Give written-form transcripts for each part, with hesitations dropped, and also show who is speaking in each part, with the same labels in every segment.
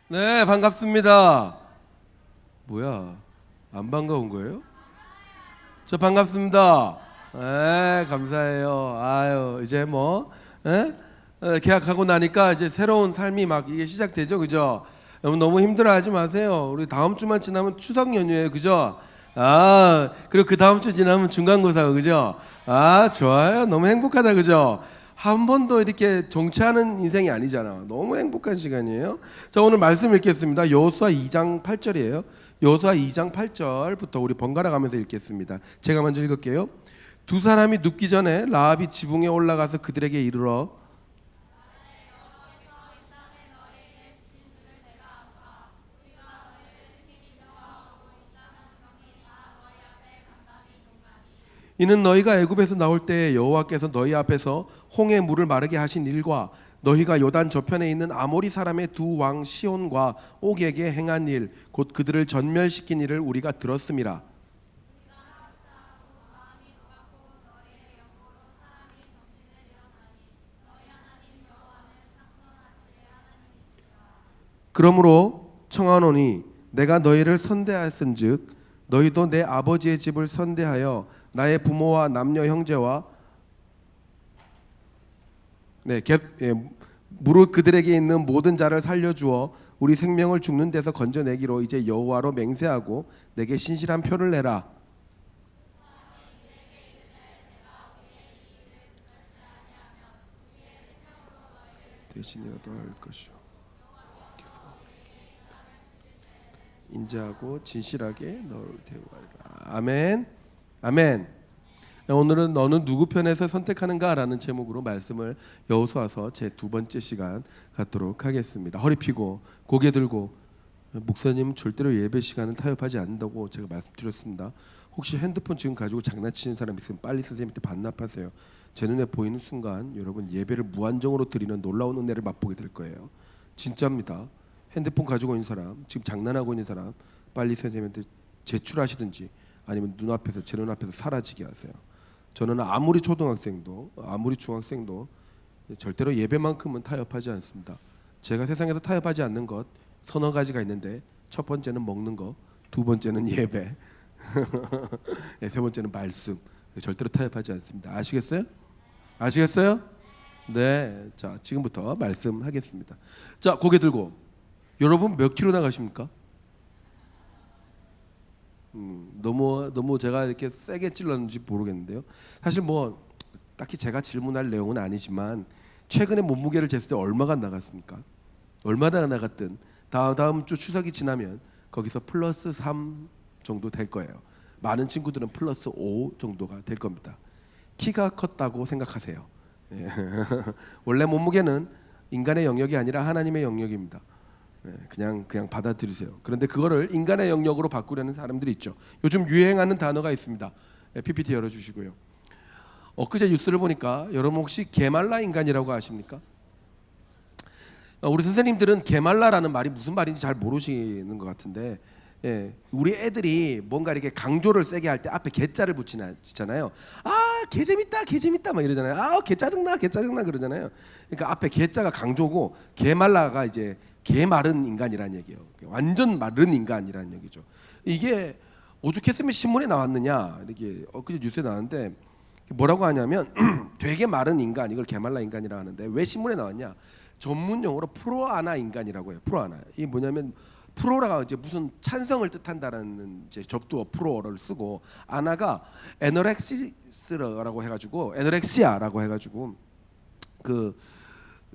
Speaker 1: 네, 반갑습니다. 뭐야? 안 반가운 거예요? 저 반갑습니다. 네, 감사해요. 아유, 이제 뭐 계약하고 나니까 이제 새로운 삶이 막 이게 시작되죠, 그죠? 여러분 너무 힘들어하지 마세요. 우리 다음 주만 지나면 추석 연휴예요, 그죠? 아, 그리고 그 다음 주 지나면 중간고사, 그죠? 아, 좋아요. 너무 행복하다, 그죠? 한 번도 이렇게 정체하는 인생이 아니잖아. 너무 행복한 시간이에요. 자, 오늘 말씀 읽겠습니다. 여호수아 2장 8절이에요. 여호수아 2장 8절부터 우리 번갈아 가면서 읽겠습니다. 제가 먼저 읽을게요. 두 사람이 눕기 전에 라합이 지붕에 올라가서 그들에게 이르러 이는 너희가 애굽에서 나올 때 여호와께서 너희 앞에서 홍해 물을 마르게 하신 일과 너희가 요단 저편에 있는 아모리 사람의 두 왕 시온과 옥에게 행한 일 곧 그들을 전멸시킨 일을 우리가 들었음이라. 그러므로 청하노니 내가 너희를 선대하였은즉 너희도 내 아버지의 집을 선대하여 나의 부모와 남녀 형제와 무릇 그들에게 있는 모든 자를 살려주어 우리 생명을 죽는 데서 건져내기로 이제 여호와로 맹세하고 내게 신실한 표를 내라. 대신이라도 할 것이요 인자하고 진실하게 너를 대우하리라. 아멘. 아멘. 오늘은 너는 누구 편에서 선택하는가라는 제목으로 말씀을 여호수아서 제 두 번째 시간 갖도록 하겠습니다. 허리 펴고 고개 들고 목사님 절대로 예배 시간은 타협하지 않는다고 제가 말씀드렸습니다. 혹시 핸드폰 지금 가지고 장난치는 사람 있으면 빨리 선생님한테 반납하세요. 제 눈에 보이는 순간 여러분 예배를 무한정으로 드리는 놀라운 은혜를 맛보게 될 거예요. 진짜입니다. 핸드폰 가지고 있는 사람, 지금 장난하고 있는 사람 빨리 선생님한테 제출하시든지 아니면 눈앞에서 제 눈앞에서 사라지게 하세요. 저는 아무리 초등학생도 아무리 중학생도 절대로 예배만큼은 타협하지 않습니다. 제가 세상에서 타협하지 않는 것 서너 가지가 있는데 첫 번째는 먹는 거, 두 번째는 예배, 세 번째는 말씀. 절대로 타협하지 않습니다. 아시겠어요? 아시겠어요? 네. 자, 지금부터 말씀하겠습니다. 자, 고개 들고 여러분 몇 킬로 나가십니까? 너무 제가 이렇게 세게 찔렀는지 모르겠는데요. 사실 뭐 딱히 제가 질문할 내용은 아니지만 최근에 몸무게를 쟀을 때 얼마가 나갔습니까? 얼마나 나갔든 다음 주 추석이 지나면 거기서 플러스 3 정도 될 거예요. 많은 친구들은 플러스 5 정도가 될 겁니다. 키가 컸다고 생각하세요. 예. 원래 몸무게는 인간의 영역이 아니라 하나님의 영역입니다. 그냥 받아들이세요. 그런데 그거를 인간의 영역으로 바꾸려는 사람들이 있죠. 요즘 유행하는 단어가 있습니다. PPT 열어주시고요. 엊그제 뉴스를 보니까 여러분 혹시 게말라 인간이라고 아십니까? 우리 선생님들은 게말라라는 말이 무슨 말인지 잘 모르시는 것 같은데, 우리 애들이 뭔가 이렇게 강조를 세게 할 때 앞에 개자를 붙이잖아요. 아, 개 재밌다, 개 재밌다 막 이러잖아요. 아, 개 짜증나, 개 짜증나 그러잖아요. 그러니까 앞에 개자가 강조고 게말라가 이제 개 마른 인간이라는 얘기예요. 완전 마른 인간이라는 얘기죠. 이게 오죽했으면 신문에 나왔느냐 이렇게 엊그제 뉴스에 나왔는데 뭐라고 하냐면 되게 마른 인간 이걸 게말라 인간이라고 하는데 왜 신문에 나왔냐? 전문 용어로 프로아나 인간이라고 해요. 프로아나. 이게 뭐냐면 프로라가 이제 무슨 찬성을 뜻한다는 이제 접두어 프로를 쓰고 아나가 에너렉시스라고 해가지고 에너렉시아라고 해가지고 그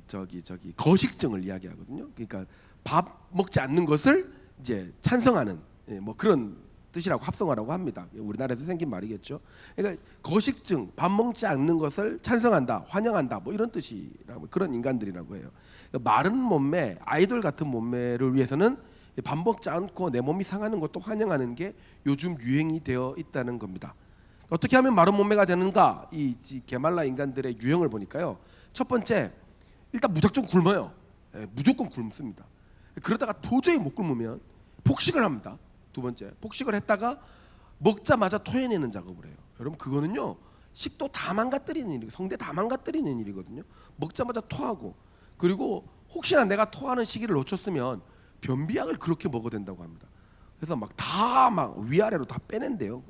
Speaker 1: 저기 거식증을 이야기하거든요. 그러니까 밥 먹지 않는 것을 이제 찬성하는 뭐 그런 뜻이라고 합성어라고 합니다. 우리나라에서 생긴 말이겠죠. 그러니까 거식증, 밥 먹지 않는 것을 찬성한다, 환영한다, 뭐 이런 뜻이라고 그런 인간들이라고 해요. 그러니까 마른 몸매, 아이돌 같은 몸매를 위해서는 밥 먹지 않고 내 몸이 상하는 것도 환영하는 게 요즘 유행이 되어 있다는 겁니다. 어떻게 하면 마른 몸매가 되는가? 이 게말라 인간들의 유형을 보니까요. 첫 번째, 일단 무작정 굶어요. 무조건 굶습니다. 그러다가 도저히 못 굶으면 폭식을 합니다. 두 번째, 폭식을 했다가 먹자마자 토해내는 작업을 해요. 여러분 그거는요 식도 다 망가뜨리는 일이고 성대 다 망가뜨리는 일이거든요. 먹자마자 토하고 그리고 혹시나 내가 토하는 시기를 놓쳤으면 변비약을 그렇게 먹어야 된다고 합니다. 그래서 막 다 막 위아래로 다 빼낸대요.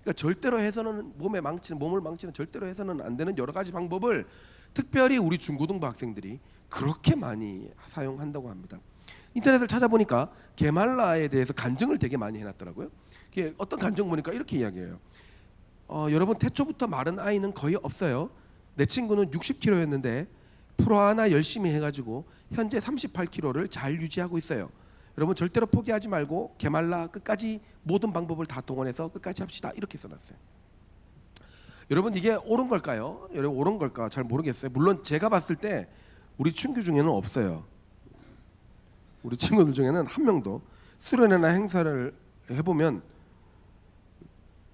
Speaker 1: 그러니까 절대로 해서는 몸을 망치는 절대로 해서는 안 되는 여러 가지 방법을 특별히 우리 중고등부 학생들이 그렇게 많이 사용한다고 합니다. 인터넷을 찾아보니까 게말라에 대해서 간증을 되게 많이 해놨더라고요. 이게 어떤 간증 보니까 이렇게 이야기해요. 여러분, 태초부터 마른 아이는 거의 없어요. 내 친구는 60kg였는데 프로 하나 열심히 해가지고 현재 38kg를 잘 유지하고 있어요. 여러분, 절대로 포기하지 말고 게말라 끝까지 모든 방법을 다 동원해서 끝까지 합시다. 이렇게 써놨어요. 여러분, 이게 옳은 걸까요? 여러분, 옳은 걸까 잘 모르겠어요. 물론 제가 봤을 때 우리 친구 중에는 없어요. 우리 친구들 중에는 한 명도 수련회나 행사를 해보면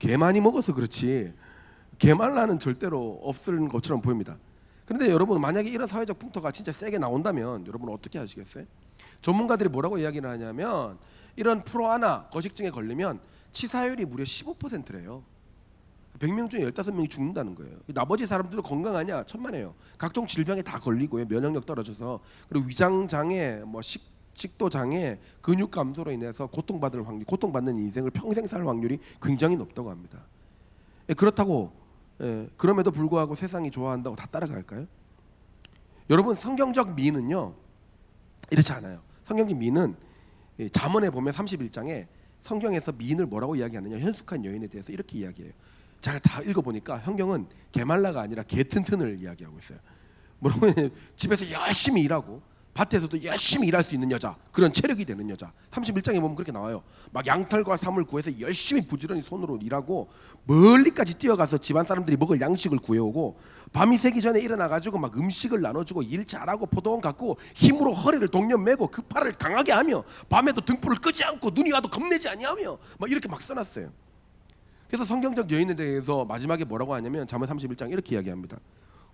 Speaker 1: 개 많이 먹어서 그렇지 게말라는 절대로 없을 것처럼 보입니다. 그런데 여러분, 만약에 이런 사회적 풍토가 진짜 세게 나온다면 여러분 어떻게 하시겠어요? 전문가들이 뭐라고 이야기를 하냐면 이런 프로아나 거식증에 걸리면 치사율이 무려 15%래요. 100명 중에 15명이 죽는다는 거예요. 나머지 사람들은 건강하냐? 천만에요. 각종 질병에 다 걸리고요. 면역력 떨어져서, 그리고 위장 장애, 뭐 식도 장애, 근육 감소로 인해서 고통받는 인생을 평생 살 확률이 굉장히 높다고 합니다. 그렇다고 그럼에도 불구하고 세상이 좋아한다고 다 따라갈까요? 여러분, 성경적 미는요 이렇지 않아요. 성경적 미는 잠언에 보면 31장에 성경에서 미인을 뭐라고 이야기하느냐, 현숙한 여인에 대해서 이렇게 이야기해요. 잘 다 읽어보니까 성경은 게말라가 아니라 개튼튼을 이야기하고 있어요. 뭐라고 하냐면 집에서 열심히 일하고 밭에서도 열심히 일할 수 있는 여자, 그런 체력이 되는 여자. 31장에 보면 그렇게 나와요. 막 양털과 삼을 구해서 열심히 부지런히 손으로 일하고 멀리까지 뛰어가서 집안 사람들이 먹을 양식을 구해오고 밤이 새기 전에 일어나가지고 막 음식을 나눠주고 일 잘하고 포도원 갖고 힘으로 허리를 동여매고 그 팔을 강하게 하며 밤에도 등불을 끄지 않고 눈이 와도 겁내지 아니하며 막 이렇게 막 써놨어요. 그래서 성경적 여인에 대해서 마지막에 뭐라고 하냐면 잠언 31장 이렇게 이야기합니다.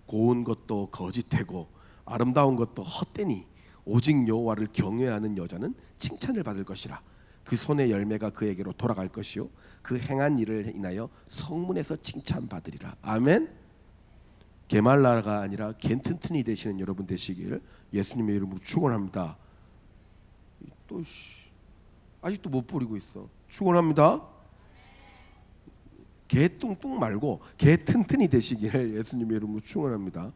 Speaker 1: 고운 것도 거짓되고 아름다운 것도 헛되니 오직 여호와를 경외하는 여자는 칭찬을 받을 것이라. 그 손의 열매가 그에게로 돌아갈 것이요 그 행한 일을 인하여 성문에서 칭찬받으리라. 아멘. 게말라가 아니라 겐튼튼이 되시는 여러분 되시길 예수님의 이름으로 축원합니다. 또 아직도 못 버리고 있어. 축원합니다. 개 뚱뚱 말고 개 튼튼이 되시기를 예수님의 이름으로 축원합니다.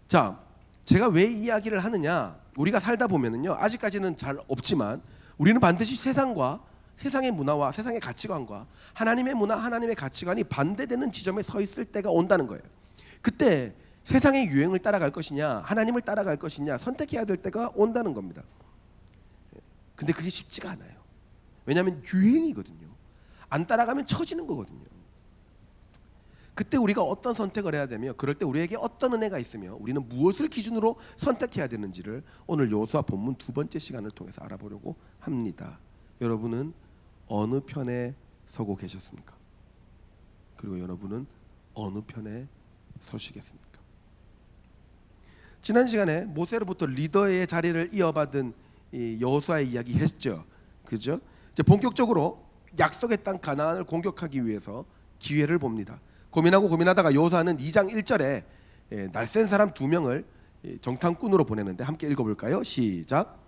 Speaker 1: 자, 제가 왜 이 이야기를 하느냐? 우리가 살다 보면은요, 아직까지는 잘 없지만 우리는 반드시 세상과 세상의 문화와 세상의 가치관과 하나님의 문화, 하나님의 가치관이 반대되는 지점에 서 있을 때가 온다는 거예요. 그때 세상의 유행을 따라갈 것이냐, 하나님을 따라갈 것이냐 선택해야 될 때가 온다는 겁니다. 근데 그게 쉽지가 않아요. 왜냐하면 유행이거든요. 안 따라가면 처지는 거거든요. 그때 우리가 어떤 선택을 해야 되며 그럴 때 우리에게 어떤 은혜가 있으며 우리는 무엇을 기준으로 선택해야 되는지를 오늘 여호수아 본문 두 번째 시간을 통해서 알아보려고 합니다. 여러분은 어느 편에 서고 계셨습니까? 그리고 여러분은 어느 편에 서시겠습니까? 지난 시간에 모세로부터 리더의 자리를 이어받은 이 여호수아의 이야기 했죠. 그죠? 이제 본격적으로 약속의 땅 가나안을 공격하기 위해서 기회를 봅니다. 고민하다가 여호수아는 2장 1절에 날쌘 사람 2명을 정탐꾼으로 보내는데 함께 읽어볼까요? 시작.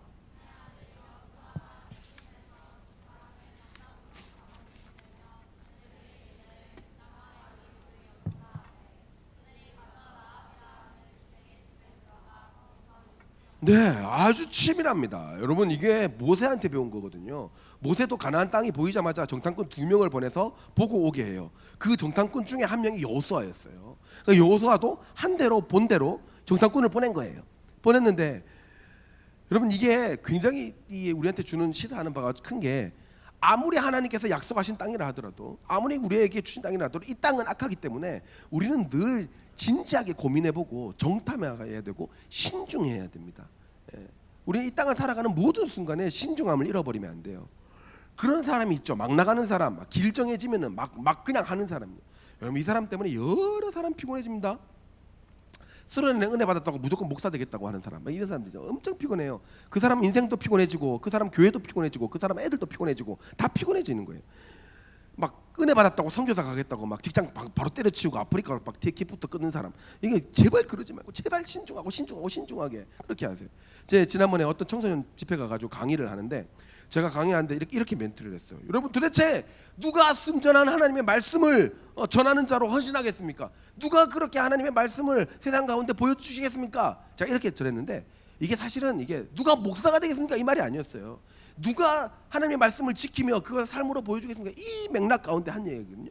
Speaker 1: 네, 아주 치밀합니다. 여러분, 이게 모세한테 배운 거거든요. 모세도 가나안 땅이 보이자마자 정탐꾼 2명을 보내서 보고 오게 해요. 그 정탐꾼 중에 한 명이 여호수아였어요. 그러니까 여호수아도 한 대로 본 대로 정탐꾼을 보낸 거예요. 보냈는데 여러분, 이게 굉장히 우리한테 주는 시사하는 바가 큰 게, 아무리 하나님께서 약속하신 땅이라 하더라도, 아무리 우리에게 주신 땅이라 하더라도 이 땅은 악하기 때문에 우리는 늘 진지하게 고민해보고 정탐해야 되고 신중해야 됩니다. 우리는 이 땅을 살아가는 모든 순간에 신중함을 잃어버리면 안 돼요. 그런 사람이 있죠. 막 나가는 사람, 막 길 정해지면은 막 그냥 하는 사람. 여러분, 이 사람 때문에 여러 사람 피곤해집니다. 수련회 은혜 받았다고 무조건 목사 되겠다고 하는 사람, 이런 사람들이죠. 엄청 피곤해요. 그 사람 인생도 피곤해지고, 그 사람 교회도 피곤해지고, 그 사람 애들도 피곤해지고, 다 피곤해지는 거예요. 막 은혜 받았다고 선교사 가겠다고 막 직장 바로 때려치우고 아프리카로 막 티켓부터 끊는 사람, 이게 제발 그러지 말고 제발 신중하게 그렇게 하세요. 제 지난번에 어떤 청소년 집회 가가지고 강의를 하는데 제가 강의하는데 이렇게 멘트를 했어요. 여러분, 도대체 누가 순전한 하나님의 말씀을 전하는 자로 헌신하겠습니까? 누가 그렇게 하나님의 말씀을 세상 가운데 보여주시겠습니까? 제가 이렇게 전했는데 이게 사실은 이게 누가 목사가 되겠습니까? 이 말이 아니었어요. 누가 하나님의 말씀을 지키며 그걸 삶으로 보여주겠습니까? 이 맥락 가운데 한 얘기거든요.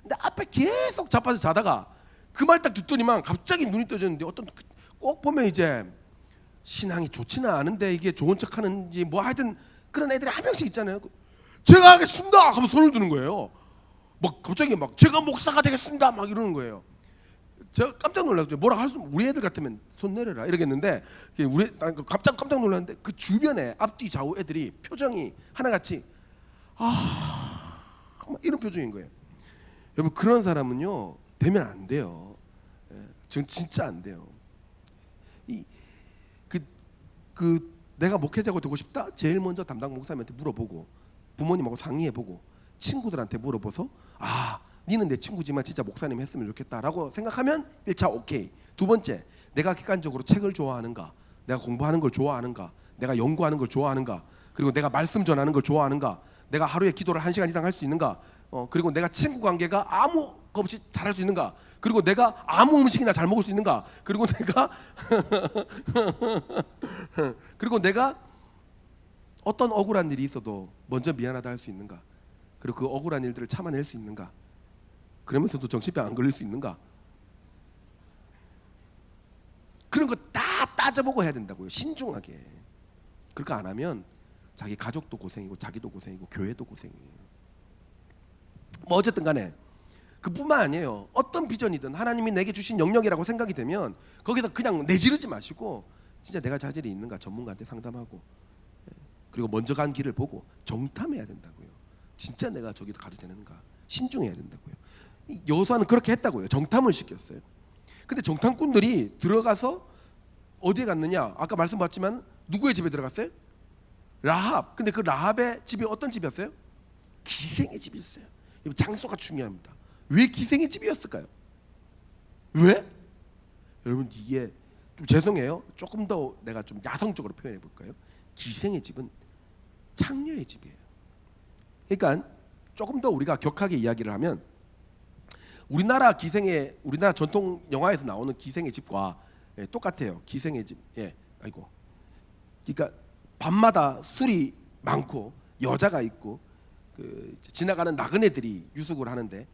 Speaker 1: 근데 앞에 계속 자빠져 자다가 그 말 딱 듣더니만 갑자기 눈이 떠졌는데, 어떤 꼭 보면 이제 신앙이 좋지는 않은데 이게 좋은 척하는지 뭐 하여튼 그런 애들이 한 명씩 있잖아요. 제가 하겠습니다 하면 손을 드는 거예요. 막 갑자기 막 제가 목사가 되겠습니다 막 이러는 거예요. 제가 깜짝 놀랐죠. 뭐라 할 수, 우리 애들 같으면 손 내려라 이러겠는데, 우리 깜짝 놀랐는데 그 주변에 앞뒤 좌우 애들이 표정이 하나같이 막 이런 표정인 거예요. 여러분, 그런 사람은요 되면 안 돼요. 전 진짜 안 돼요. 내가 목회자가 되고 싶다? 제일 먼저 담당 목사님한테 물어보고, 부모님하고 상의해보고, 친구들한테 물어봐서 니는 내 친구지만 진짜 목사님 했으면 좋겠다라고 생각하면 1차 오케이. 두 번째, 내가 객관적으로 책을 좋아하는가, 내가 공부하는 걸 좋아하는가, 내가 연구하는 걸 좋아하는가, 그리고 내가 말씀 전하는 걸 좋아하는가, 내가 하루에 기도를 1시간 이상 할 수 있는가, 그리고 내가 친구 관계가 아무 것 없이 잘할 수 있는가, 그리고 내가 아무 음식이나 잘 먹을 수 있는가, 그리고 내가 어떤 억울한 일이 있어도 먼저 미안하다 할 수 있는가, 그리고 그 억울한 일들을 참아낼 수 있는가, 그러면서도 정신병 안 걸릴 수 있는가, 그런 거 다 따져보고 해야 된다고요. 신중하게. 그렇게 안 하면 자기 가족도 고생이고 자기도 고생이고 교회도 고생이에요. 뭐 어쨌든 간에 그뿐만 아니에요. 어떤 비전이든 하나님이 내게 주신 영역이라고 생각이 되면 거기서 그냥 내지르지 마시고 진짜 내가 자질이 있는가 전문가한테 상담하고, 그리고 먼저 간 길을 보고 정탐해야 된다고요. 진짜 내가 저기로 가도 되는가 신중해야 된다고요. 여호수아는 그렇게 했다고요. 정탐을 시켰어요. 근데 정탐꾼들이 들어가서 어디에 갔느냐? 아까 말씀드렸지만 누구의 집에 들어갔어요? 라합. 근데 그 라합의 집이 어떤 집이었어요? 기생의 집이었어요. 장소가 중요합니다. 왜 기생의 집이었을까요? 왜? 여러분, 이게 좀 죄송해요. 조금 더 내가 좀 야성적으로 표현해 볼까요? 기생의 집은 창녀의 집이에요. 그러니까 조금 더 우리가 격하게 이야기를 하면, 우리나라 전통 영화에서 나오는 기생의 집과 똑같아요. 기생의 집. 그러니까 밤마다 술이 많고 여자가 있고 지나가는 나그네들이 유숙을 하는데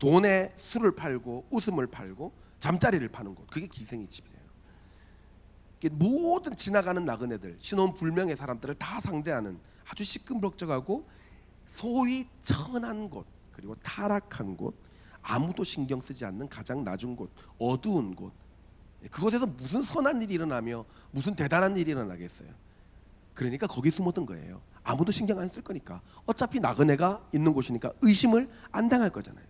Speaker 1: 돈에 술을 팔고 웃음을 팔고 잠자리를 파는 곳, 그게 기생의 집이에요. 모든 지나가는 나그네들, 신혼 불명의 사람들을 다 상대하는 아주 시끌벅적하고 소위 천한 곳, 그리고 타락한 곳, 아무도 신경 쓰지 않는 가장 낮은 곳, 어두운 곳, 그곳에서 무슨 선한 일이 일어나며 무슨 대단한 일이 일어나겠어요. 그러니까 거기 숨어든 거예요. 아무도 신경 안 쓸 거니까. 어차피 나그네가 있는 곳이니까 의심을 안 당할 거잖아요.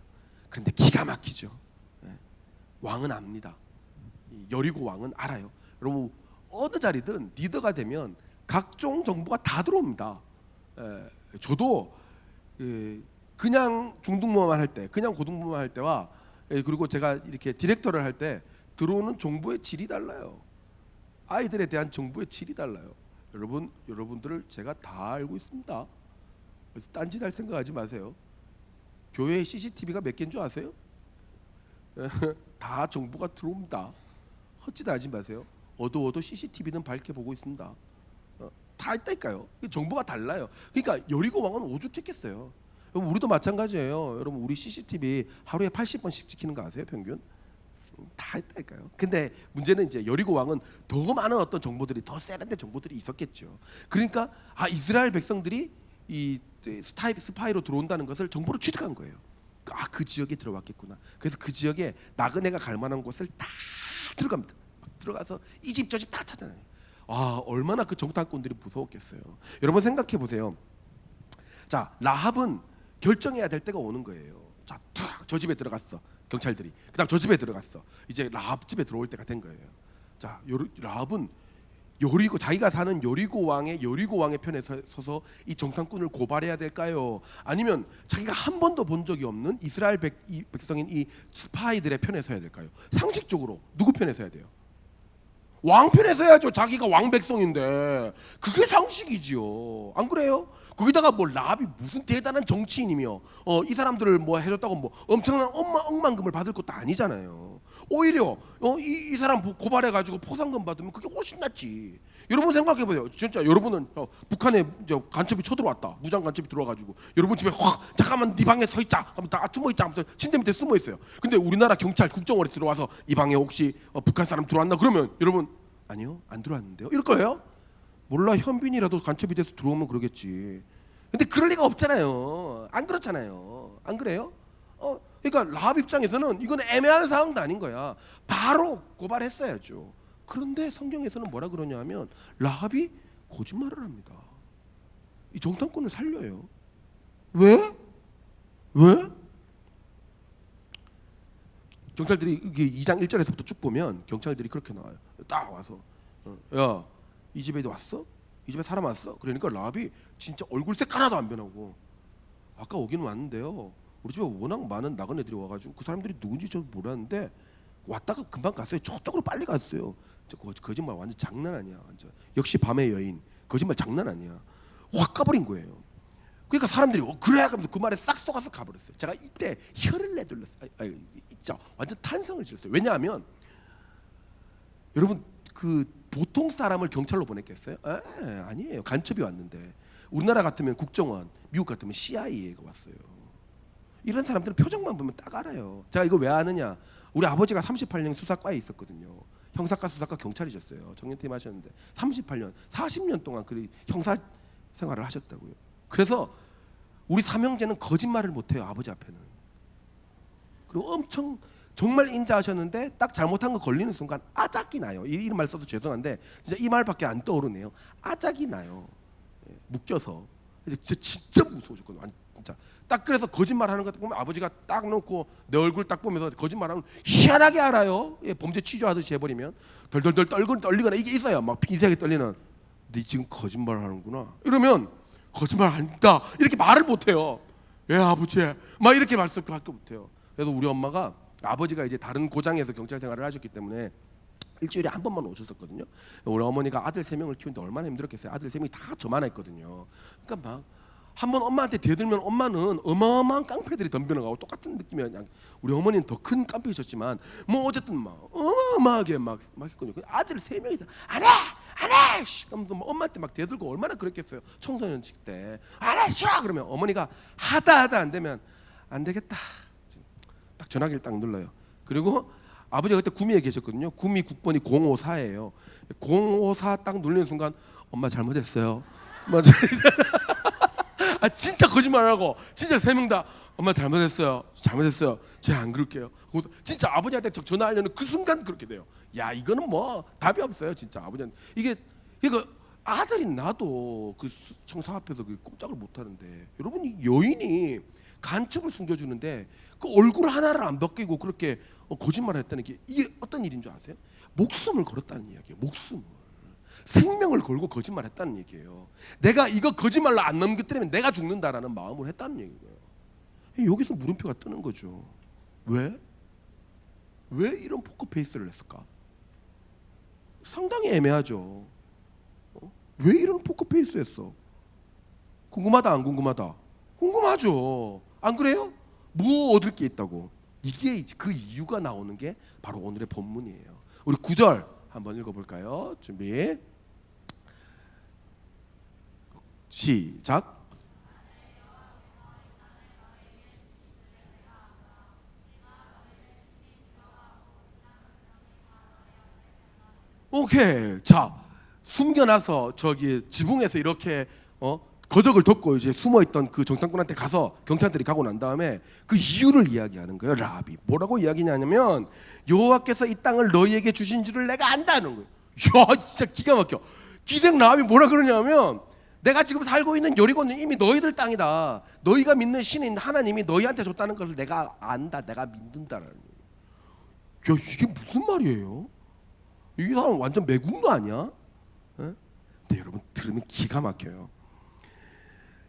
Speaker 1: 그런데 기가 막히죠. 왕은 압니다. 여리고 왕은 알아요. 여러분, 어느 자리든 리더가 되면 각종 정보가 다 들어옵니다. 저도 그냥 중등부만 할 때, 그냥 고등부만 할 때와 그리고 제가 이렇게 디렉터를 할 때 들어오는 정보의 질이 달라요. 아이들에 대한 정보의 질이 달라요. 여러분들을 제가 다 알고 있습니다. 그래서 딴짓 할 생각하지 마세요. 교회에 CCTV가 몇 개인 줄 아세요? 다 정보가 들어옵니다. 헛짓 하지 마세요. 어두워도 CCTV는 밝게 보고 있습니다. 다 있다니까요. 정보가 달라요. 그러니까 여리고 왕은 오죽했겠어요. 우리도 마찬가지예요. 여러분, 우리 CCTV 하루에 80번씩 찍히는 거 아세요? 평균? 다 있다니까요. 근데 문제는 이제 여리고 왕은 더 많은 어떤 정보들이, 더 세련된 정보들이 있었겠죠. 그러니까 이스라엘 백성들이 이 스파이로 들어온다는 것을 정보로 취득한 거예요. 그 지역에 들어왔겠구나. 그래서 그 지역에 나그네가 갈 만한 곳을 다 들어갑니다. 막 들어가서 이 집 저 집 다 찾아내요. 얼마나 그 정탐꾼들이 무서웠겠어요. 여러분 생각해 보세요. 자, 라합은 결정해야 될 때가 오는 거예요. 자, 저 집에 들어갔어. 경찰들이. 그다음 저 집에 들어갔어. 이제 라합 집에 들어올 때가 된 거예요. 자, 라합은 여리고 자기가 사는 여리고 왕의 편에 서서 이 정탐꾼을 고발해야 될까요? 아니면 자기가 한 번도 본 적이 없는 이스라엘 백성인 이 스파이들의 편에 서야 될까요? 상식적으로 누구 편에 서야 돼요? 왕 편에 서야죠. 자기가 왕 백성인데 그게 상식이지요. 안 그래요? 거기다가 뭐 라합이 무슨 대단한 정치인이며 이 사람들을 뭐 해줬다고 뭐 엄청난 억만금을 받을 것도 아니잖아요. 오히려 이 사람 고발해가지고 포상금 받으면 그게 훨씬 낫지. 여러분 생각해보세요. 진짜 여러분은 북한에 간첩이 쳐들어왔다. 무장 간첩이 들어와가지고 여러분 집에 확 잠깐만 네 방에 서 있자. 하면 다 숨어있자 하면서 침대 밑에 숨어있어요. 근데 우리나라 경찰 국정원에 들어와서 이 방에 혹시 북한 사람 들어왔나? 그러면 여러분 아니요 안 들어왔는데요. 이럴 거예요? 몰라, 현빈이라도 간첩이 돼서 들어오면 그러겠지. 근데 그럴 리가 없잖아요. 안 그렇잖아요. 안 그래요? 그러니까 라합 입장에서는 이건 애매한 상황도 아닌 거야. 바로 고발했어야죠. 그런데 성경에서는 뭐라 그러냐면 라합이 거짓말을 합니다. 이 정탐꾼을 살려요. 왜? 왜? 경찰들이 이게 2장 1절에서부터 쭉 보면 경찰들이 그렇게 나와요. 딱 와서 야, 이 집에 왔어? 이 집에 사람 왔어? 그러니까 라합이 진짜 얼굴색 하나도 안 변하고 아까 오긴 왔는데요. 우리 집에 워낙 많은 나그네들이 와가지고 그 사람들이 누군지 저 모르는데 왔다가 금방 갔어요. 저쪽으로 빨리 갔어요. 거짓말 완전 장난 아니야. 완전. 역시 밤의 여인. 거짓말 장난 아니야. 확 가버린 거예요. 그러니까 사람들이 그래 그러면서 그 말에 싹 속아서 가버렸어요. 제가 이때 혀를 내둘렀어요. 진짜 완전 탄성을 지었어요. 왜냐하면 여러분 그 보통 사람을 경찰로 보냈겠어요? 아니에요. 간첩이 왔는데 우리나라 같으면 국정원, 미국 같으면 CIA가 왔어요. 이런 사람들은 표정만 보면 딱 알아요. 제가 이걸 왜 아느냐? 우리 아버지가 38년 수사과에 있었거든요. 형사과, 수사과, 경찰이셨어요. 정년퇴임 하셨는데 38년, 40년 동안 그 형사 생활을 하셨다고요. 그래서 우리 삼형제는 거짓말을 못해요. 아버지 앞에는. 그리고 엄청 정말 인자하셨는데 딱 잘못한 거 걸리는 순간 아작이 나요. 이런 말 써도 죄송한데 진짜 이 말밖에 안 떠오르네요. 아작이 나요. 묶여서. 진짜 무서우셨거든요. 진짜. 딱 그래서 거짓말하는 것 보면 아버지가 딱 놓고 내 얼굴 딱 보면서 거짓말하는 희한하게 알아요. 범죄 취조하듯이 해버리면 덜덜덜 떨리거나 이게 있어요. 막 pin세하게 떨리는. 네 지금 거짓말하는구나. 이러면 거짓말한다 이렇게 말을 못해요. 아버지 막 이렇게 말씀밖에 못해요. 그래서 우리 엄마가 아버지가 이제 다른 고장에서 경찰 생활을 하셨기 때문에 일주일에 한 번만 오셨었거든요. 우리 어머니가 아들 3명을 키우는데 얼마나 힘들었겠어요. 아들 3명이 다 저만 했거든요. 그러니까 막 한 번 엄마한테 대들면 엄마는 어마어마한 깡패들이 덤벼나가고 똑같은 느낌이 그냥 우리 어머니는 더 큰 깡패이셨지만 뭐 어쨌든 막 어마어마하게 막 했거든요. 아들 3명이서 안 해! 그럼 엄마한테 막 대들고 얼마나 그랬겠어요. 청소년식 때 안 해! 싫어! 그러면 어머니가 하다 안 되면 안 되겠다. 딱 전화기를 딱 눌러요. 그리고 아버지가 그때 구미에 계셨거든요. 구미 국번이 054예요. 054 딱 누르는 순간 엄마 잘못했어요. 진짜 거짓말하고 진짜 3명 다 엄마 잘못했어요. 제가 안 그럴게요. 진짜 아버지한테 전화하려는 그 순간 그렇게 돼요. 야 이거는 뭐 답이 없어요. 진짜 아버지한테 이거 아들이 나도 그 청사 앞에서 그 꼼짝을 못 하는데 여러분 이 여인이 간첩을 숨겨주는데 그 얼굴 하나를 안 벗기고 그렇게 거짓말을 했다는 게 이게 어떤 일인 줄 아세요? 목숨을 걸었다는 이야기예요. 목숨을. 생명을 걸고 거짓말했다는 얘기예요. 내가 이거 거짓말로 안 넘겨뜨리면 내가 죽는다라는 마음으로 했다는 얘기예요. 여기서 물음표가 뜨는 거죠. 왜 이런 포커페이스를 했을까? 상당히 애매하죠. 왜 이런 포커페이스였어? 궁금하다 안 궁금하다? 궁금하죠. 안 그래요? 뭐 얻을 게 있다고? 이게 그 이유가 나오는 게 바로 오늘의 본문이에요. 우리 9절 한번 읽어볼까요? 준비 시작. 오케이. 자, 숨겨놔서 저기 지붕에서 이렇게 거적을 덮고 이제 숨어있던 그 정탐꾼한테 가서 경찰들이 가고 난 다음에 그 이유를 이야기하는 거예요. 라합이 뭐라고 이야기냐면 여호와께서 이 땅을 너희에게 주신 줄을 내가 안다는 거예요. 야 진짜 기가 막혀. 기생 라합이 뭐라 그러냐면 내가 지금 살고 있는 여리고는 이미 너희들 땅이다. 너희가 믿는 신인 하나님이 너희한테 줬다는 것을 내가 안다. 내가 믿는다라는 거예요. 야 이게 무슨 말이에요? 이 사람 완전 매국노 아니야? 어? 근데 여러분 들으면 기가 막혀요.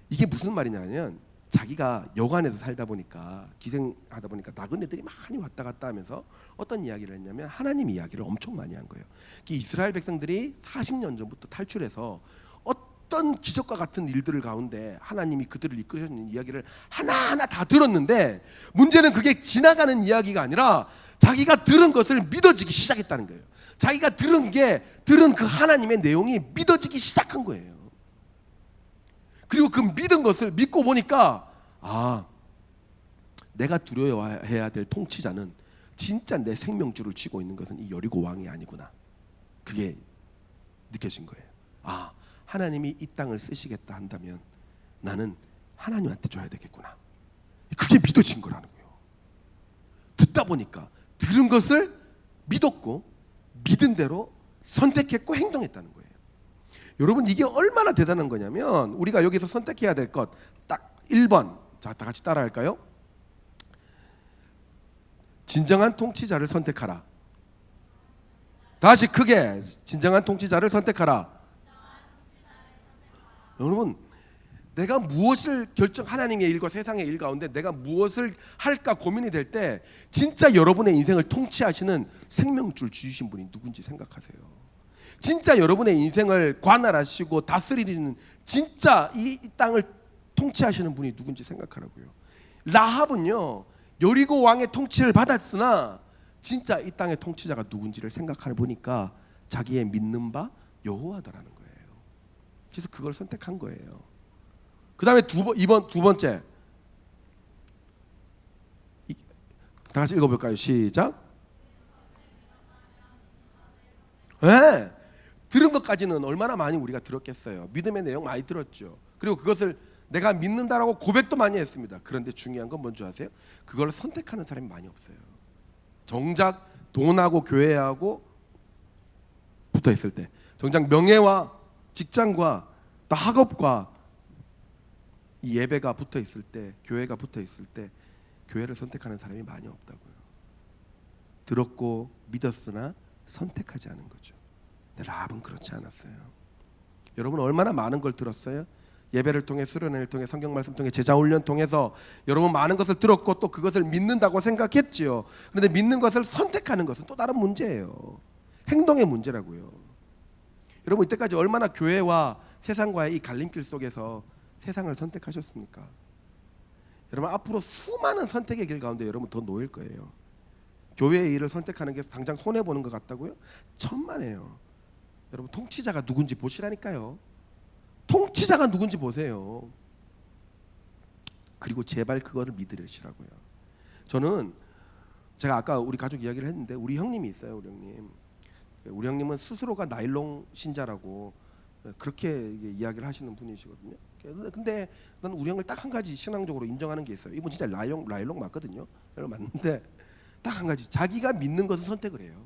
Speaker 1: 이게 무슨 말이냐면 자기가 여관에서 살다 보니까 기생하다 보니까 나그네들이 많이 왔다 갔다 하면서 어떤 이야기를 했냐면 하나님 이야기를 엄청 많이 한 거예요. 이스라엘 백성들이 40년 전부터 탈출해서 어떤 기적과 같은 일들을 가운데 하나님이 그들을 이끌으셨는 이야기를 하나하나 다 들었는데 문제는 그게 지나가는 이야기가 아니라 자기가 들은 것을 믿어지기 시작했다는 거예요. 자기가 들은 그 하나님의 내용이 믿어지기 시작한 거예요. 그리고 그 믿은 것을 믿고 보니까 내가 두려워해야 될 통치자는 진짜 내 생명줄을 쥐고 있는 것은 이 여리고 왕이 아니구나. 그게 느껴진 거예요. 하나님이 이 땅을 쓰시겠다 한다면 나는 하나님한테 줘야 되겠구나. 그게 믿어진 거라는 거예요. 듣다 보니까 들은 것을 믿었고 믿은 대로 선택했고 행동했다는 거예요. 여러분 이게 얼마나 대단한 거냐면 우리가 여기서 선택해야 될 것 딱 1번. 자, 다 같이 따라 할까요? 진정한 통치자를 선택하라. 다시 크게 진정한 통치자를 선택하라. 여러분 내가 무엇을 하나님의 일과 세상의 일 가운데 내가 무엇을 할까 고민이 될 때 진짜 여러분의 인생을 통치하시는 생명줄 주신 분이 누군지 생각하세요. 진짜 여러분의 인생을 관할하시고 다스리는 진짜 이 땅을 통치하시는 분이 누군지 생각하라고요. 라합은요 여리고 왕의 통치를 받았으나 진짜 이 땅의 통치자가 누군지를 생각해 보니까 자기의 믿는 바 여호와더라는 거예요. 그래서 그걸 선택한 거예요. 그 다음에 두 번째 다 같이 읽어볼까요? 시작. 네. 들은 것까지는 얼마나 많이 우리가 들었겠어요. 믿음의 내용 많이 들었죠. 그리고 그것을 내가 믿는다라고 고백도 많이 했습니다. 그런데 중요한 건 뭔지 아세요? 그걸 선택하는 사람이 많이 없어요. 정작 돈하고 교회하고 붙어 있을 때, 정작 명예와 직장과 또 학업과 이 예배가 붙어 있을 때, 교회가 붙어 있을 때 교회를 선택하는 사람이 많이 없다고요. 들었고 믿었으나 선택하지 않은 거죠. 근데 라합은 그렇지 않았어요. 여러분 얼마나 많은 걸 들었어요? 예배를 통해, 수련회를 통해, 성경 말씀 통해, 제자 훈련 통해서 여러분 많은 것을 들었고 또 그것을 믿는다고 생각했지요. 그런데 믿는 것을 선택하는 것은 또 다른 문제예요. 행동의 문제라고요. 여러분 이때까지 얼마나 교회와 세상과의 이 갈림길 속에서 세상을 선택하셨습니까? 여러분 앞으로 수많은 선택의 길 가운데 여러분 더 놓일 거예요. 교회의 일을 선택하는 게 당장 손해보는 것 같다고요? 천만에요. 여러분 통치자가 누군지 보시라니까요. 통치자가 누군지 보세요. 그리고 제발 그거를 믿으시라고요. 저는 제가 아까 우리 가족 이야기를 했는데 우리 형님이 있어요. 우리 형님은 스스로가 나일론 신자라고 그렇게 이야기를 하시는 분이시거든요. 근데 나는 우리 형을 딱 한 가지 신앙적으로 인정하는 게 있어요. 이분 진짜 나일론 맞거든요. 맞는데 딱 한 가지, 자기가 믿는 것을 선택을 해요.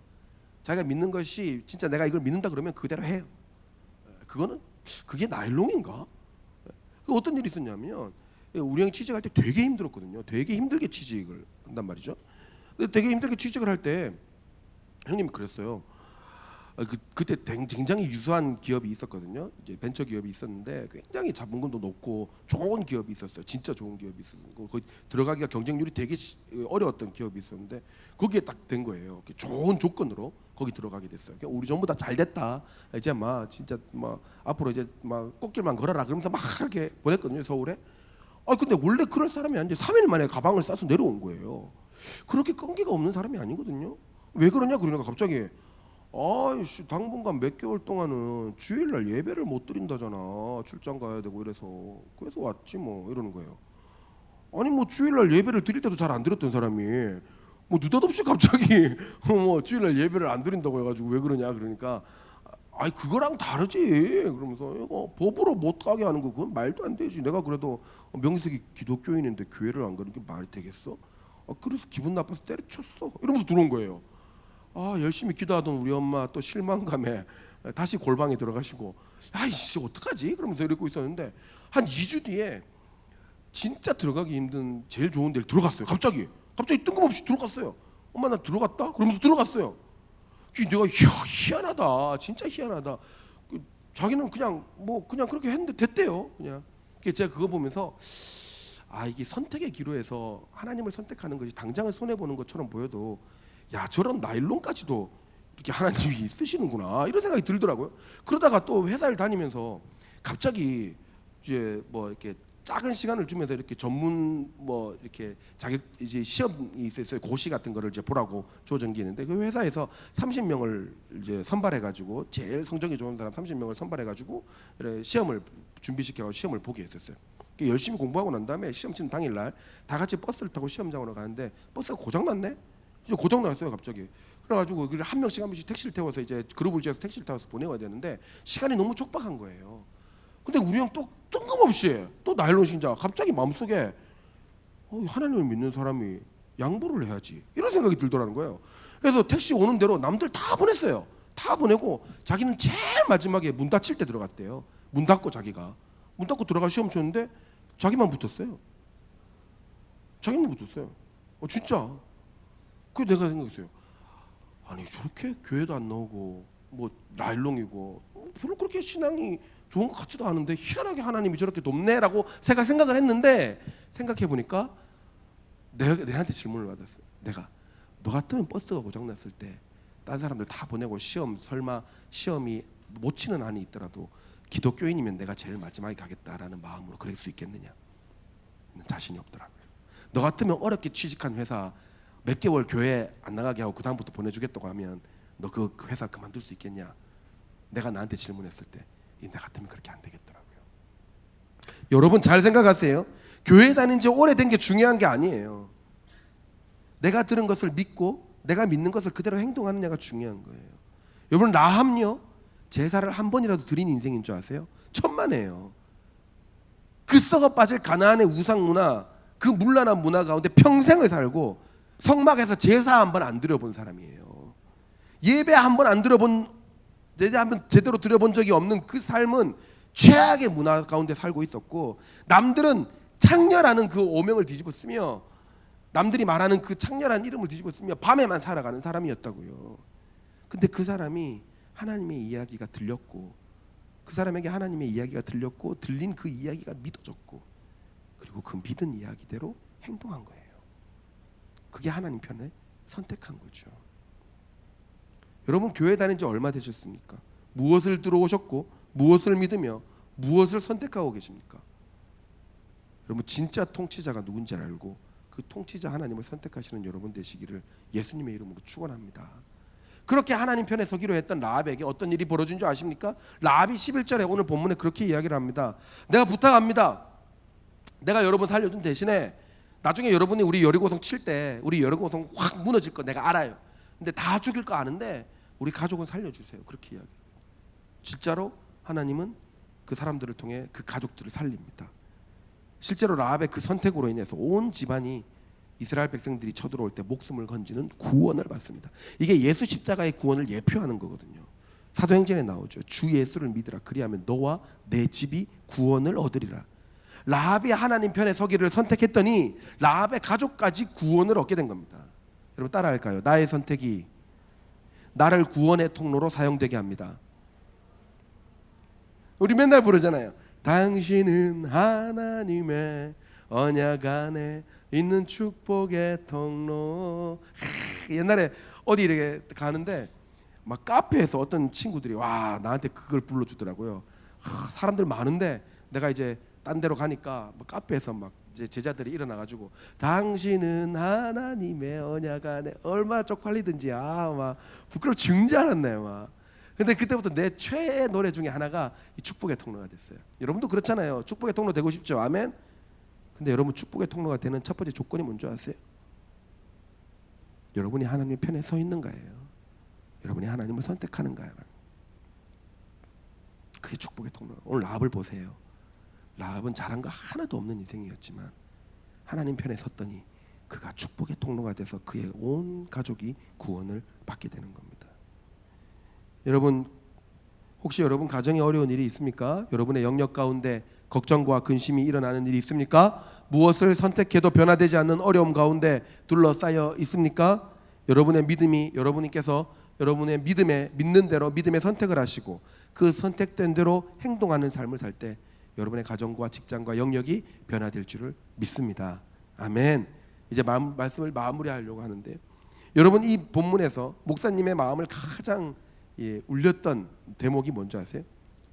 Speaker 1: 자기가 믿는 것이 진짜 내가 이걸 믿는다 그러면 그대로 해요. 그게 나일론인가? 어떤 일이 있었냐면 우리 형이 취직할 때 되게 힘들었거든요. 되게 힘들게 취직을 한단 말이죠. 근데 되게 힘들게 취직을 할 때 형님이 그랬어요. 그때 굉장히 유수한 기업이 있었거든요. 이제 벤처 기업이 있었는데 굉장히 자본금도 높고 좋은 기업이 있었어요. 진짜 좋은 기업이 있었고 거기 들어가기가 경쟁률이 되게 어려웠던 기업이 있었는데 거기에 딱 된 거예요. 좋은 조건으로 거기 들어가게 됐어요. 우리 전부 다 잘 됐다. 이제 막 진짜 막 앞으로 이제 막 꽃길만 걸어라 그러면서 막 이렇게 보냈거든요, 서울에. 근데 원래 그럴 사람이 아닌데 3일 만에 가방을 싸서 내려온 거예요. 그렇게 끈기가 없는 사람이 아니거든요. 왜 그러냐 그러니까 갑자기 아이씨 당분간 몇 개월 동안은 주일날 예배를 못 드린다잖아. 출장 가야 되고 그래서 왔지 뭐 이러는 거예요. 아니 뭐 주일날 예배를 드릴 때도 잘 안 드렸던 사람이 뭐 느닷없이 갑자기 뭐 주일날 예배를 안 드린다고 해가지고 왜 그러냐 그러니까 아이 그거랑 다르지 그러면서 이거 법으로 못 가게 하는 거 그건 말도 안 되지. 내가 그래도 명색이 기독교인인데 교회를 안 가는 게 말이 되겠어? 그래서 기분 나빠서 때려쳤어 이러면서 들어온 거예요. 열심히 기도하던 우리 엄마 또 실망감에 다시 골방에 들어가시고 아이씨 어떡하지? 그러면서 이러고 있었는데 한 2주 뒤에 진짜 들어가기 힘든 제일 좋은 데를 들어갔어요. 갑자기 뜬금없이 들어갔어요. 엄마 나 들어갔다? 그러면서 들어갔어요. 내가 희한하다. 진짜 희한하다. 자기는 그냥 그냥 그렇게 했는데 됐대요. 그냥. 제가 그거 보면서 이게 선택의 기로에서 하나님을 선택하는 것이 당장을 손해 보는 것처럼 보여도 저런 나일론까지도 이렇게 하나님이 쓰시는구나 이런 생각이 들더라고요. 그러다가 또 회사를 다니면서 갑자기 이제 이렇게 작은 시간을 주면서 이렇게 전문 이렇게 자격 이제 시험이 있어요. 고시 같은 거를 이제 보라고 주어진 게 있는데 그 회사에서 30명을 이제 선발해 가지고 제일 성적이 좋은 사람 30명을 선발해 가지고 시험을 준비시켜 시험을 보게 했었어요. 열심히 공부하고 난 다음에 시험 치는 당일날 다 같이 버스를 타고 시험장으로 가는데 버스가 고장났네. 이제 고장났어요 갑자기. 그래가지고 한 명씩 택시를 태워서 이제 그룹을 지어서 택시를 타서 보내야 되는데 시간이 너무 촉박한 거예요. 근데 우리 형 또 뜬금없이 또 나일론 신자 갑자기 마음속에 하나님을 믿는 사람이 양보를 해야지 이런 생각이 들더라는 거예요. 그래서 택시 오는 대로 남들 다 보냈어요. 다 보내고 자기는 제일 마지막에 문 닫힐 때 들어갔대요. 문 닫고 자기가 문 닫고 들어가 시험 쳤는데 자기만 붙었어요. 자기만 붙었어요. 진짜. 그 내가 생각했어요. 아니 저렇게 교회도 안 나오고 나일론이고 별로 그렇게 신앙이 좋은 것 같지도 않은데 희한하게 하나님이 저렇게 돕네라고 제가 생각을 했는데 생각해 보니까 내한테 질문을 받았어요. 내가 너 같으면 버스가 고장났을 때 다른 사람들 다 보내고 설마 시험이 못 치는 한이 있더라도 기독교인이면 내가 제일 마지막에 가겠다라는 마음으로 그럴 수 있겠느냐? 자신이 없더라고요. 너 같으면 어렵게 취직한 회사 몇 개월 교회 안 나가게 하고 그 다음부터 보내주겠다고 하면 너 그 회사 그만둘 수 있겠냐? 내가 나한테 질문했을 때 나 같으면 그렇게 안 되겠더라고요. 여러분 잘 생각하세요. 교회 다닌 지 오래된 게 중요한 게 아니에요. 내가 들은 것을 믿고 내가 믿는 것을 그대로 행동하느냐가 중요한 거예요. 여러분 라합요 제사를 한 번이라도 드린 인생인 줄 아세요? 천만에요. 그 썩어 빠질 가나안의 우상 문화, 그 문란한 문화 가운데 평생을 살고 성막에서 제사 한 번 안 드려본 사람이에요. 예배 한 번 안 드려본 예배 한 번 제대로 드려본 적이 없는 그 삶은 최악의 문화 가운데 살고 있었고 남들은 창녀라는 그 오명을 뒤집어 쓰며 남들이 말하는 그 창녀라는 이름을 뒤집어 쓰며 밤에만 살아가는 사람이었다고요. 근데 그 사람이 하나님의 이야기가 들렸고 그 사람에게 하나님의 이야기가 들렸고 들린 그 이야기가 믿어졌고 그리고 그 믿은 이야기대로 행동한 거예요. 그게 하나님 편에 선택한 거죠. 여러분 교회 다닌 지 얼마 되셨습니까? 무엇을 들어오셨고 무엇을 믿으며 무엇을 선택하고 계십니까? 여러분 진짜 통치자가 누군지 알고 그 통치자 하나님을 선택하시는 여러분 되시기를 예수님의 이름으로 축원합니다. 그렇게 하나님 편에 서기로 했던 라합에게 어떤 일이 벌어진 줄 아십니까? 라합이 11절에 오늘 본문에 그렇게 이야기를 합니다. 내가 부탁합니다. 내가 여러분 살려준 대신에 나중에 여러분이 우리 여리고성 칠 때 우리 여리고성 확 무너질 거 내가 알아요. 근데 다 죽일 거 아는데 우리 가족은 살려주세요. 그렇게 이야기해요. 진짜로 하나님은 그 사람들을 통해 그 가족들을 살립니다. 실제로 라합의 그 선택으로 인해서 온 집안이 이스라엘 백성들이 쳐들어올 때 목숨을 건지는 구원을 받습니다. 이게 예수 십자가의 구원을 예표하는 거거든요. 사도행전에 나오죠. 주 예수를 믿으라 그리하면 너와 내 집이 구원을 얻으리라. 라합이 하나님 편에 서기를 선택했더니 라합의 가족까지 구원을 얻게 된 겁니다. 여러분 따라할까요? 나의 선택이 나를 구원의 통로로 사용되게 합니다. 우리 맨날 부르잖아요. 당신은 하나님의 언약 안에 있는 축복의 통로. 옛날에 어디 이렇게 가는데 막 카페에서 어떤 친구들이 와 나한테 그걸 불러주더라고요. 사람들 많은데 내가 이제 딴 데로 가니까 막 카페에서 막 이제 제자들이 일어나가지고 당신은 하나님의 언약 안에 얼마나 쪽팔리든지 막 부끄러워 죽지 않았나요 막. 근데 그때부터 내 최애 노래 중에 하나가 이 축복의 통로가 됐어요. 여러분도 그렇잖아요. 축복의 통로 되고 싶죠. 아멘. 근데 여러분 축복의 통로가 되는 첫 번째 조건이 뭔지 아세요? 여러분이 하나님의 편에 서 있는 거예요. 여러분이 하나님을 선택하는 거예요. 그게 축복의 통로. 오늘 라합을 보세요. 라합은 잘한 거 하나도 없는 인생이었지만 하나님 편에 섰더니 그가 축복의 통로가 돼서 그의 온 가족이 구원을 받게 되는 겁니다. 여러분 혹시 여러분 가정에 어려운 일이 있습니까? 여러분의 영역 가운데 걱정과 근심이 일어나는 일이 있습니까? 무엇을 선택해도 변화되지 않는 어려움 가운데 둘러싸여 있습니까? 여러분의 믿음이 여러분께서 여러분의 믿는 대로 믿음의 선택을 하시고 그 선택된 대로 행동하는 삶을 살 때 여러분의 가정과 직장과 영역이 변화될 줄을 믿습니다. 아멘. 이제 말씀을 마무리하려고 하는데, 여러분 이 본문에서 목사님의 마음을 가장 울렸던 대목이 뭔지 아세요?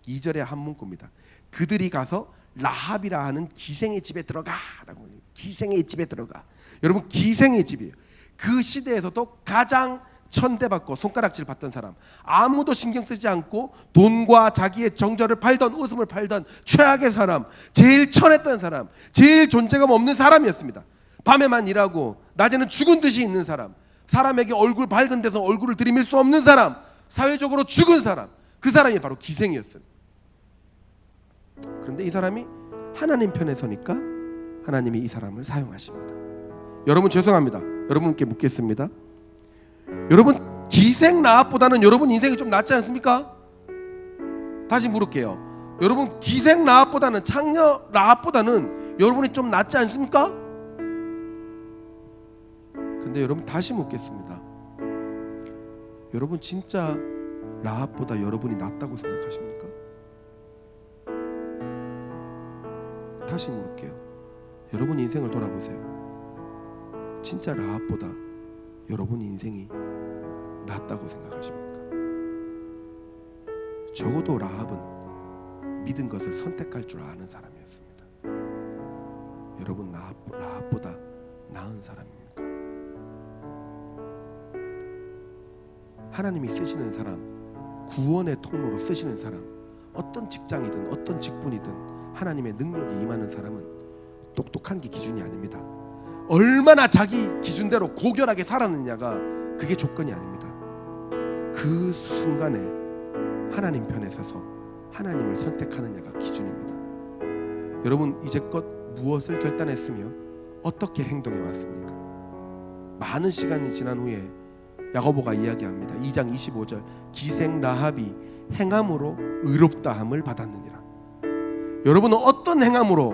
Speaker 1: 2절의 한 문구입니다. 그들이 가서 라합이라 하는 기생의 집에 들어가라고. 기생의 집에 들어가. 여러분 기생의 집이에요. 그 시대에서도 가장 천대받고 손가락질 받던 사람, 아무도 신경 쓰지 않고 돈과 자기의 정절을 팔던, 웃음을 팔던 최악의 사람, 제일 천했던 사람, 제일 존재감 없는 사람이었습니다. 밤에만 일하고 낮에는 죽은 듯이 있는 사람, 사람에게 얼굴 밝은 데서 얼굴을 들이밀 수 없는 사람, 사회적으로 죽은 사람, 그 사람이 바로 기생이었어요. 그런데 이 사람이 하나님 편에 서니까 하나님이 이 사람을 사용하십니다. 여러분 죄송합니다. 여러분께 묻겠습니다. 여러분 기생 라합보다는 여러분 인생이 좀 낫지 않습니까? 다시 물을게요. 여러분 기생 라합보다는 창녀 라합보다는 여러분이 좀 낫지 않습니까? 근데 여러분 다시 묻겠습니다. 여러분 진짜 라합보다 여러분이 낫다고 생각하십니까? 다시 물을게요. 여러분 인생을 돌아보세요. 진짜 라합보다 여러분 인생이 낫다고 생각하십니까? 적어도 라합은 믿은 것을 선택할 줄 아는 사람이었습니다. 여러분 라합보다 나은 사람입니까? 하나님이 쓰시는 사람, 구원의 통로로 쓰시는 사람, 어떤 직장이든 어떤 직분이든 하나님의 능력이 임하는 사람은 똑똑한 게 기준이 아닙니다. 얼마나 자기 기준대로 고결하게 살았느냐가 그게 조건이 아닙니다. 그 순간에 하나님 편에 서서 하나님을 선택하느냐가 기준입니다. 여러분 이제껏 무엇을 결단했으며 어떻게 행동해 왔습니까? 많은 시간이 지난 후에 야고보가 이야기합니다. 2장 25절 기생 라합이 행함으로 의롭다함을 받았느니라. 여러분은 어떤 행함으로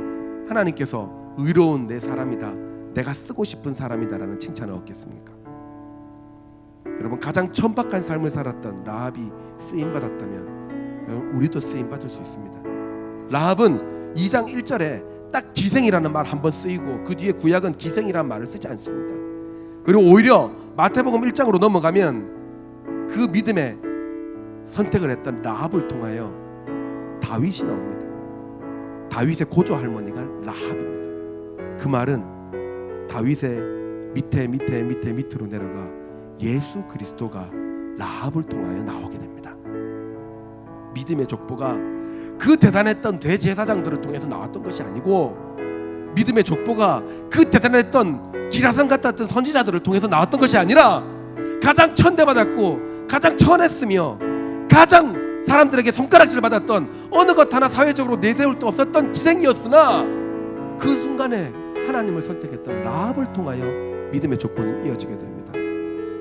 Speaker 1: 하나님께서 의로운 내 사람이다, 내가 쓰고 싶은 사람이다라는 칭찬을 얻겠습니까? 여러분 가장 천박한 삶을 살았던 라합이 쓰임받았다면 여러분 우리도 쓰임받을 수 있습니다. 라합은 2장 1절에 딱 기생이라는 말 한 번 쓰이고 그 뒤에 구약은 기생이라는 말을 쓰지 않습니다. 그리고 오히려 마태복음 1장으로 넘어가면 그 믿음에 선택을 했던 라합을 통하여 다윗이 나옵니다. 다윗의 고조 할머니가 라합입니다. 그 말은 다윗의 밑으로 내려가 예수 그리스도가 라합을 통하여 나오게 됩니다. 믿음의 족보가 그 대단했던 대제사장들을 통해서 나왔던 것이 아니고 믿음의 족보가 그 대단했던 기라성 같았던 선지자들을 통해서 나왔던 것이 아니라 가장 천대받았고 가장 천했으며 가장 사람들에게 손가락질 받았던 어느 것 하나 사회적으로 내세울 수 없었던 기생이었으나 그 순간에 하나님을 선택했던 라합을 통하여 믿음의 족보는 이어지게 됩니다.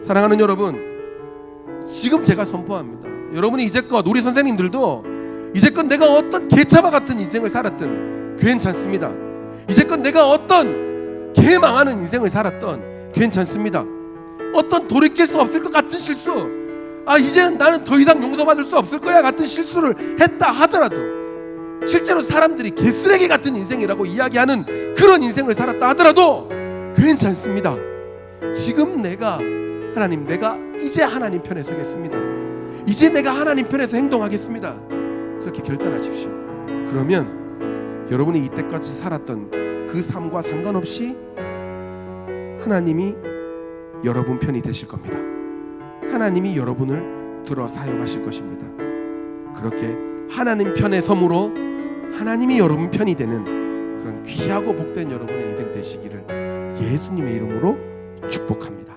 Speaker 1: 사랑하는 여러분, 지금 제가 선포합니다. 여러분이 이제껏 우리 선생님들도 이제껏 내가 어떤 개차바 같은 인생을 살았든 괜찮습니다. 이제껏 내가 어떤 개망하는 인생을 살았던 괜찮습니다. 어떤 돌이킬 수 없을 것 같은 실수, 이제는 나는 더 이상 용서받을 수 없을 거야 같은 실수를 했다 하더라도 실제로 사람들이 개쓰레기 같은 인생이라고 이야기하는 그런 인생을 살았다 하더라도 괜찮습니다. 지금 내가 이제 하나님 편에 서겠습니다. 이제 내가 하나님 편에서 행동하겠습니다. 그렇게 결단하십시오. 그러면 여러분이 이때까지 살았던 그 삶과 상관없이 하나님이 여러분 편이 되실 겁니다. 하나님이 여러분을 들어 사용하실 것입니다. 그렇게 하나님 편에 섬으로 하나님이 여러분 편이 되는 그런 귀하고 복된 여러분의 인생 되시기를 예수님의 이름으로 축복합니다.